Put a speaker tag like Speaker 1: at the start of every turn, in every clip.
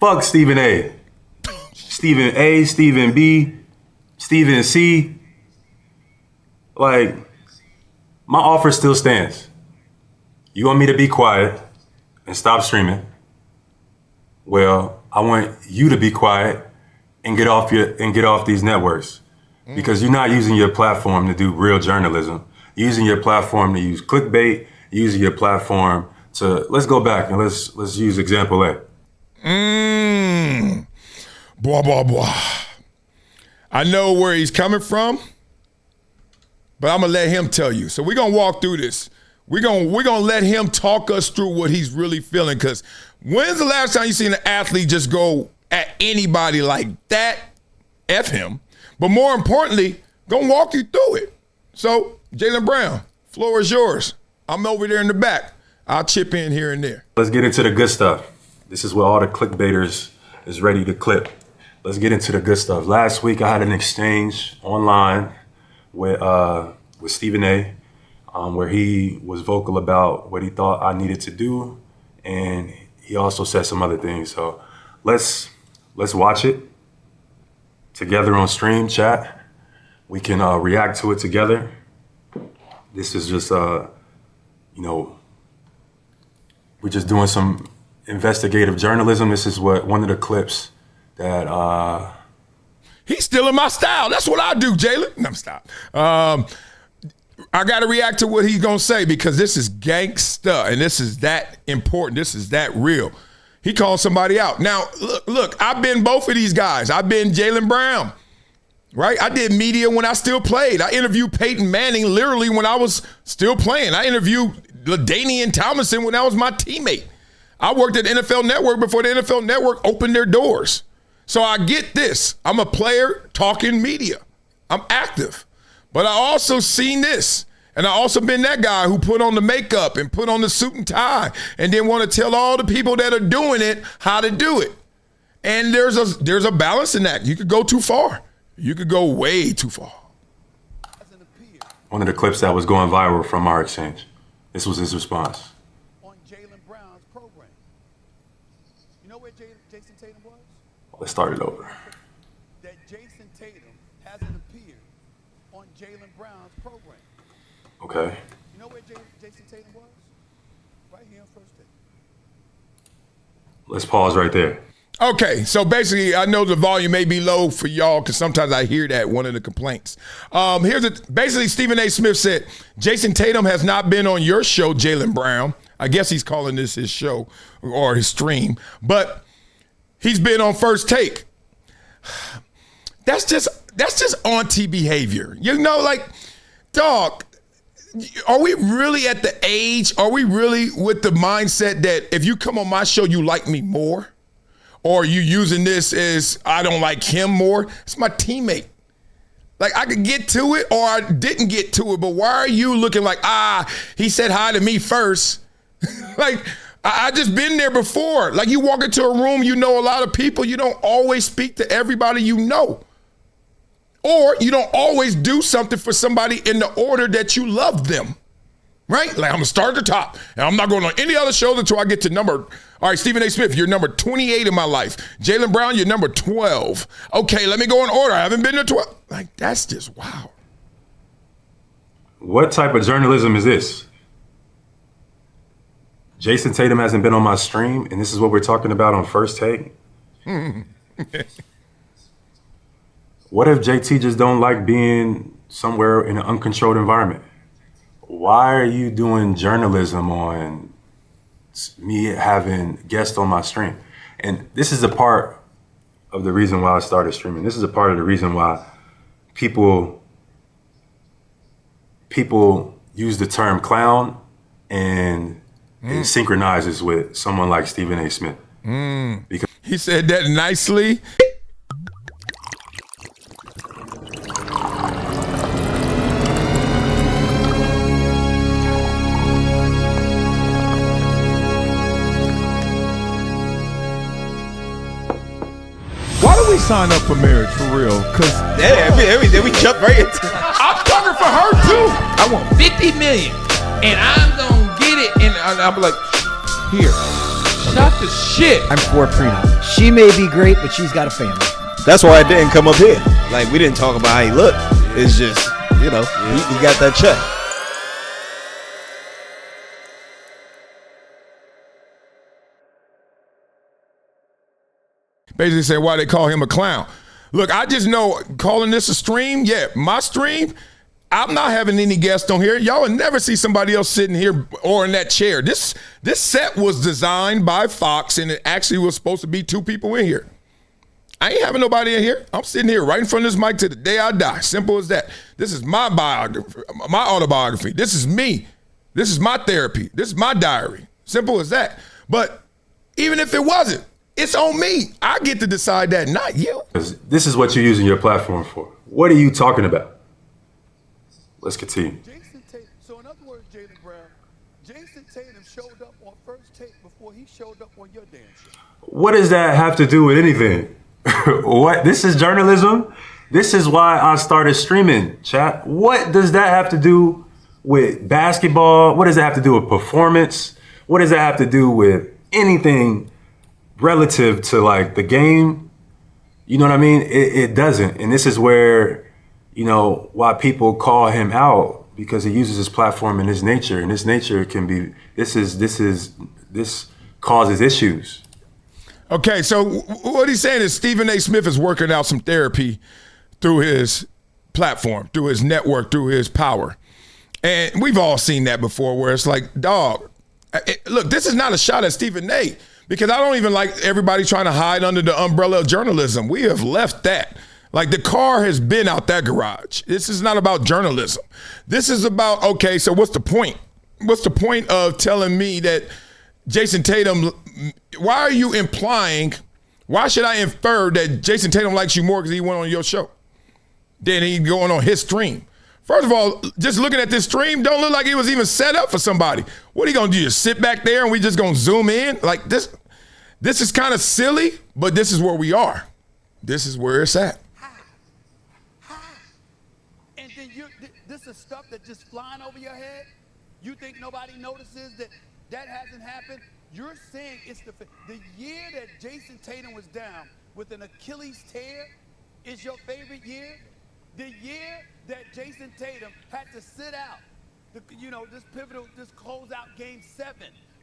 Speaker 1: Fuck Stephen A. Stephen A, Stephen B, Stephen C. Like, my offer still stands. You want me to be quiet and stop streaming? Well, I want you to be quiet and get off these networks, because you're not using your platform to do real journalism. You're using your platform to use clickbait. You're using your platform to, let's go back and let's use example A.
Speaker 2: Blah, blah, blah. I know where he's coming from, but I'm going to let him tell you. So we're going to walk through this. We're gonna let him talk us through what he's really feeling, because when's the last time you seen an athlete just go at anybody like that? F him. But more importantly, gonna walk you through it. So, Jaylen Brown, floor is yours. I'm over there in the back. I'll chip in here and there.
Speaker 1: Let's get into the good stuff. This is where all the clickbaiters is ready to clip. Let's get into the good stuff. Last week, I had an exchange online with Stephen A, where he was vocal about what he thought I needed to do, and he also said some other things. So let's watch it together on stream chat. We can react to it together. This is just, we're just doing some investigative journalism. This is one of the clips that
Speaker 2: he's stealing my style. That's what I do, Jaylen. No, stop. I got to react to what he's going to say, because this is gangsta, and this is that important. This is that real. He called somebody out. Now, look, I've been both of these guys. I've been Jaylen Brown, right? I did media when I still played. I interviewed Peyton Manning literally when I was still playing. I interviewed LaDainian Tomlinson when I was my teammate. I worked at NFL Network before the NFL Network opened their doors. So I get this. I'm a player talking media. I'm active. But I also seen this, and I also been that guy who put on the makeup and put on the suit and tie and then want to tell all the people that are doing it how to do it. And there's a balancing act. You could go too far. You could go way too far.
Speaker 1: One of the clips that was going viral from our exchange. This was his response.
Speaker 3: On Jaylen Brown's program. You know where Jason Tatum was?
Speaker 1: Let's start it over.
Speaker 3: That Jason Tatum hasn't appeared on Jaylen Brown's program.
Speaker 1: Okay.
Speaker 3: You know where Jason Tatum was? Right here on First Take.
Speaker 1: Let's pause right there.
Speaker 2: Okay, so basically, I know the volume may be low for y'all, because sometimes I hear that, one of the complaints. Basically, Stephen A. Smith said, Jason Tatum has not been on your show, Jaylen Brown. I guess he's calling this his show or his stream, but he's been on First Take. That's just auntie behavior. You know, like, dog, are we really at the age, are we really with the mindset that if you come on my show, you like me more? Or are you using this as I don't like him more? It's my teammate. Like, I could get to it or I didn't get to it, but why are you looking like, he said hi to me first? Like, I just been there before. Like, you walk into a room, you know a lot of people, you don't always speak to everybody you know. Or you don't always do something for somebody in the order that you love them, right? Like, I'm gonna start at the top, and I'm not going on any other shows until I get to number. All right, Stephen A. Smith, you're number 28 in my life. Jaylen Brown, you're number 12. Okay, let me go in order. I haven't been to 12. Like, that's just wow.
Speaker 1: What type of journalism is this? Jason Tatum hasn't been on my stream, and this is what we're talking about on First Take? What if JT just don't like being somewhere in an uncontrolled environment? Why are you doing journalism on me having guests on my stream? And this is a part of the reason why I started streaming. This is a part of the reason why people use the term clown and it synchronizes with someone like Stephen A. Smith. Because
Speaker 2: he said that nicely. Sign up for marriage for real, cause
Speaker 4: we jump right into it.
Speaker 2: I'm talking for her too.
Speaker 4: I want 50 million, and I'm gonna get it. And I'm like, here,
Speaker 2: Shut the shit.
Speaker 5: I'm for prenup. She may be great, but she's got a family.
Speaker 4: That's why I didn't come up here. Like, we didn't talk about how he looked. It's just, you know, he got that check.
Speaker 2: Basically saying why they call him a clown. Look, I just know calling this a stream, yeah, my stream, I'm not having any guests on here. Y'all would never see somebody else sitting here or in that chair. This set was designed by Fox, and it actually was supposed to be 2 people in here. I ain't having nobody in here. I'm sitting here right in front of this mic to the day I die. Simple as that. This is my biography, my autobiography. This is me. This is my therapy. This is my diary. Simple as that. But even if it wasn't, it's on me. I get to decide that, not you.
Speaker 1: This is what you're using your platform for. What are you talking about? Let's continue.
Speaker 3: Jason Tatum. So in other words, Jaylen Brown, Jason Tatum showed up on First Take before he showed up on your damn show.
Speaker 1: What does that have to do with anything? What? This is journalism. This is why I started streaming, chat. What does that have to do with basketball? What does that have to do with performance? What does that have to do with anything relative to like the game? You know what I mean? It doesn't. And this is where, you know, why people call him out, because he uses his platform and his nature. And his nature can be, this causes issues.
Speaker 2: Okay, so what he's saying is Stephen A. Smith is working out some therapy through his platform, through his network, through his power. And we've all seen that before where it's like, dog, look, this is not a shot at Stephen A. because I don't even like everybody trying to hide under the umbrella of journalism. We have left that. Like the car has been out that garage. This is not about journalism. This is about, okay, so what's the point? What's the point of telling me that Jason Tatum, why are you implying, why should I infer that Jason Tatum likes you more because he went on your show than he going on his stream? First of all, just looking at this stream don't look like it was even set up for somebody. What are you gonna do, just sit back there and we just gonna zoom in? Like this is kind of silly, but this is where we are. This is where it's at.
Speaker 3: And then this is stuff that just flying over your head. You think nobody notices that hasn't happened? You're saying it's the year that Jason Tatum was down with an Achilles tear is your favorite year? The year that Jason Tatum had to sit out, this closeout game 7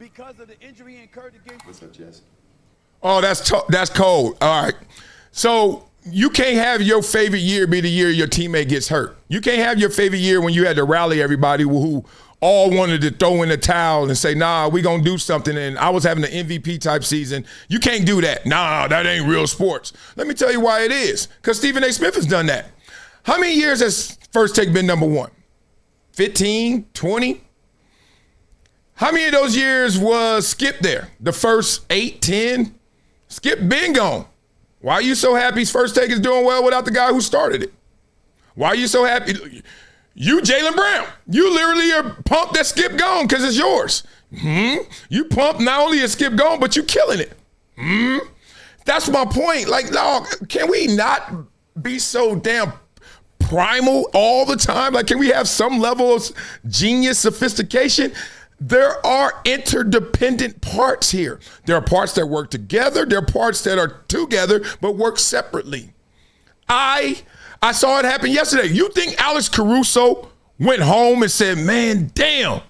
Speaker 3: because of the injury he incurred against.
Speaker 1: What's up, Jess?
Speaker 2: Oh, that's cold. All right. So you can't have your favorite year be the year your teammate gets hurt. You can't have your favorite year when you had to rally everybody who all wanted to throw in the towel and say, nah, we gonna do something. And I was having an MVP type season. You can't do that. Nah, that ain't real sports. Let me tell you why it is. Because Stephen A. Smith has done that. How many years has First Take been number one? 15, 20? How many of those years was Skip there? The first 8, 10? Skip been gone. Why are you so happy First Take is doing well without the guy who started it? Why are you so happy? You, Jaylen Brown, you literally are pumped that Skip gone because it's yours. You pumped not only is Skip gone, but you killing it. That's my point. Like, dog, can we not be so damn primal all the time? Like, can we have some level of genius sophistication? There are interdependent parts here. There are parts that work together. There are parts that are together but work separately. I saw it happen yesterday. You think Alex Caruso went home and said, man, damn.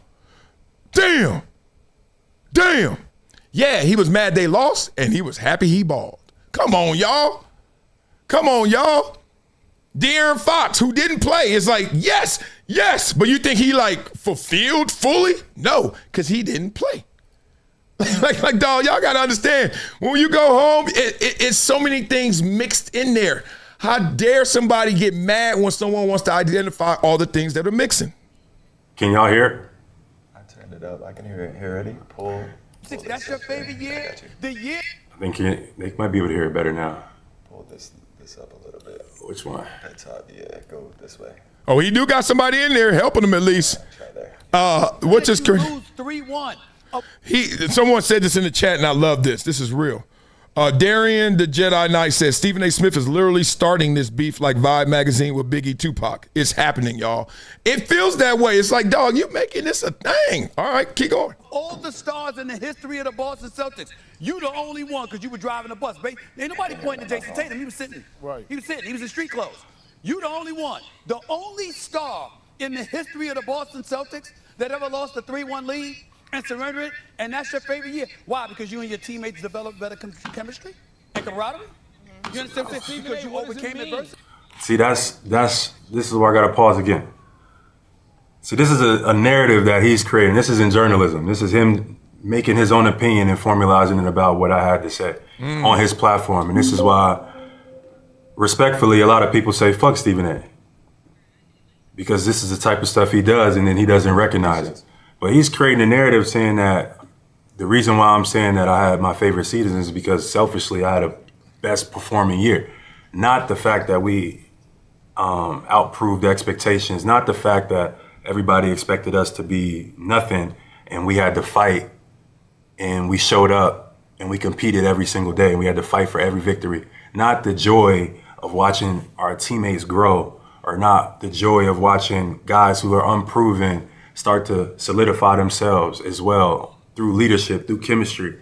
Speaker 2: Yeah, he was mad they lost, and he was happy he balled. Come on, y'all. De'Aaron Fox, who didn't play, is like, yes, but you think he like fulfilled fully? No, because he didn't play. like, dog, y'all got to understand, when you go home, it's so many things mixed in there. How dare somebody get mad when someone wants to identify all the things that are mixing?
Speaker 1: Can y'all hear it?
Speaker 6: I turned it up. I can hear it. Here, ready? Pull
Speaker 3: That's your favorite year? The year?
Speaker 1: I think they might be able to hear it better now.
Speaker 6: Pull this up a little bit.
Speaker 1: Which one?
Speaker 6: That top, yeah, go this way.
Speaker 2: Oh, he do got somebody in there helping him at least.
Speaker 6: Try there.
Speaker 2: What's his
Speaker 3: You lose 3-1.
Speaker 2: Someone said this in the chat, and I love this. This is real. Darian the Jedi Knight says Stephen A. Smith is literally starting this beef like Vibe magazine with Biggie Tupac. It's happening, y'all. It feels that way. It's like, dog, you making this a thing. All right, keep going.
Speaker 3: All the stars in the history of the Boston Celtics, you the only one because you were driving a bus. Ain't nobody pointing to Jason Tatum. He was sitting.
Speaker 7: Right.
Speaker 3: He was sitting. He was in street clothes. You the only one. The only star in the history of the Boston Celtics that ever lost a 3-1 lead and surrendered it, and that's your favorite year. Why? Because you and your teammates developed better chemistry and camaraderie? You understand what I'm saying? Because you overcame adversity?
Speaker 1: See, this is where I gotta pause again. See, this is a narrative that he's creating. This is in journalism. This is him making his own opinion and formalizing it about what I had to say on his platform. And this is why, respectfully, a lot of people say, fuck Stephen A. Because this is the type of stuff he does and then he doesn't recognize it. But he's creating a narrative saying that the reason why I'm saying that I had my favorite season is because selfishly I had a best performing year. Not the fact that we outproved expectations, not the fact that everybody expected us to be nothing and we had to fight and we showed up and we competed every single day and we had to fight for every victory. Not the joy of watching our teammates grow, or not the joy of watching guys who are unproven start to solidify themselves as well through leadership, through chemistry.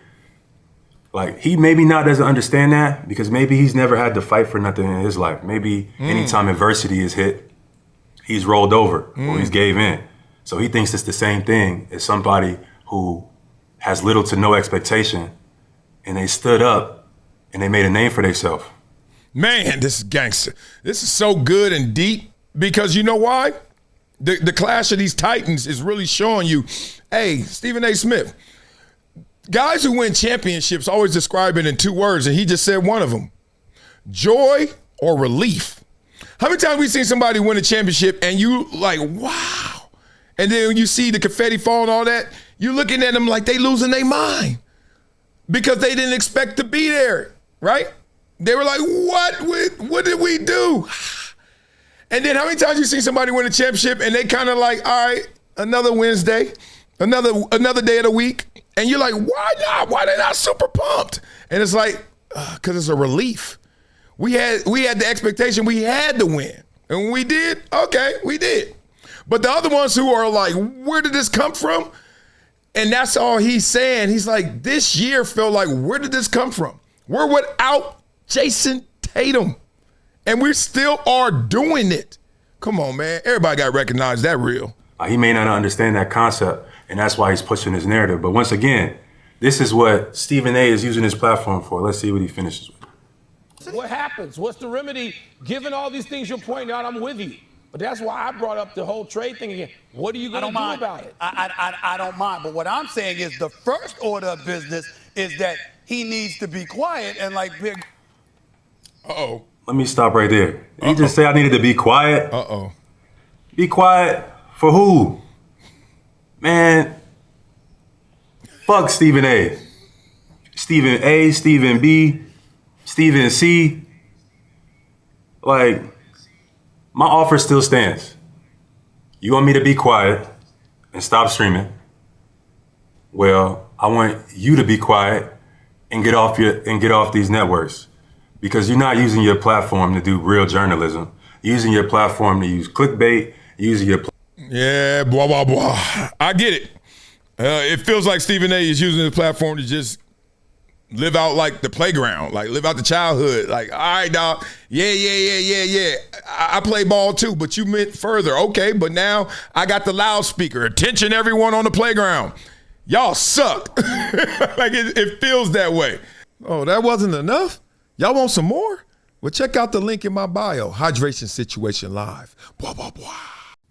Speaker 1: Like, he maybe not doesn't understand that because maybe he's never had to fight for nothing in his life. Maybe anytime adversity is hit, he's rolled over or he's gave in. So he thinks it's the same thing as somebody who has little to no expectation and they stood up and they made a name for themselves.
Speaker 2: Man, this is gangster. This is so good and deep because you know why? The clash of these titans is really showing you, hey, Stephen A. Smith, guys who win championships always describe it in 2 words, and he just said one of them: joy or relief. How many times we seen somebody win a championship and you like, wow, and then when you see the confetti fall and all that, you looking at them like they losing their mind because they didn't expect to be there, right? They were like, what did we do? And then how many times you see somebody win a championship and they kind of like, all right, another Wednesday, another day of the week, and you're like, why not? Why they not super pumped? And it's like, because it's a relief. We had the expectation we had to win. And when we did, okay, we did. But the other ones who are like, where did this come from? And that's all he's saying. He's like, this year felt like, where did this come from? We're without Jason Tatum. And we still are doing it. Come on, man. Everybody got to recognize that real.
Speaker 1: He may not understand that concept, and that's why he's pushing his narrative. But once again, this is what Stephen A. is using his platform for. Let's see what he finishes with.
Speaker 7: What happens? What's the remedy? Given all these things you're pointing out, I'm with you. But that's why I brought up the whole trade thing again. What are you going to do about it?
Speaker 3: I don't mind. But what I'm saying is the first order of business is that he needs to be quiet and like big.
Speaker 2: Uh-oh.
Speaker 1: Let me stop right there. He just say I needed to be quiet.
Speaker 2: Uh-oh.
Speaker 1: Be quiet for who? Man, fuck Stephen A. Stephen A, Stephen B, Stephen C. Like, my offer still stands. You want me to be quiet and stop streaming? Well, I want you to be quiet and get off these networks. Because you're not using your platform to do real journalism. You're using your platform to use clickbait. You're using your
Speaker 2: Yeah, blah, blah, blah. I get it. It feels like Stephen A. is using his platform to just live out like the playground, like live out the childhood. Like, all right, dog. Yeah. I play ball too, but you meant further. Okay, but now I got the loudspeaker. Attention, everyone on the playground. Y'all suck. Like, it feels that way. Oh, that wasn't enough? Y'all want some more? Well, check out the link in my bio. Hydration Situation Live. Blah, blah, blah.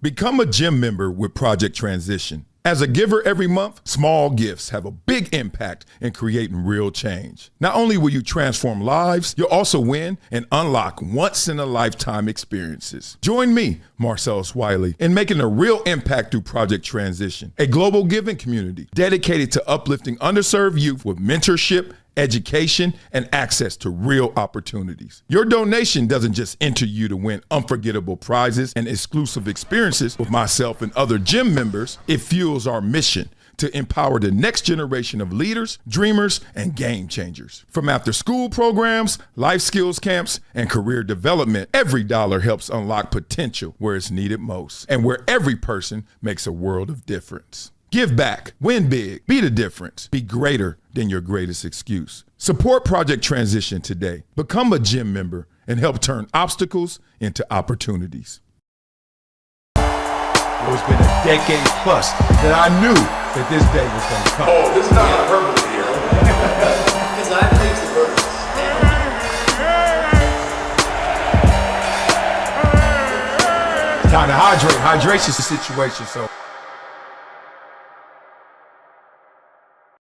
Speaker 2: Become a gym member with Project Transition. As a giver every month, small gifts have a big impact in creating real change. Not only will you transform lives, you'll also win and unlock once-in-a-lifetime experiences. Join me, Marcellus Wiley, in making a real impact through Project Transition, a global giving community dedicated to uplifting underserved youth with mentorship, education, and access to real opportunities. Your donation doesn't just enter you to win unforgettable prizes and exclusive experiences with myself and other gym members. It fuels our mission to empower the next generation of leaders, dreamers, and game changers. From after-school programs, life skills camps, and career development, every dollar helps unlock potential where it's needed most and where every person makes a world of difference. Give back, win big, be the difference, be greater than your greatest excuse. Support Project Transition today. Become a gym member and help turn obstacles into opportunities.
Speaker 8: It's been a decade plus that I knew that this day was going to come.
Speaker 9: Oh, this is not hyperbole here.
Speaker 10: Because I believe it's the purpose.
Speaker 8: Time to hydrate. Hydration's the situation, so.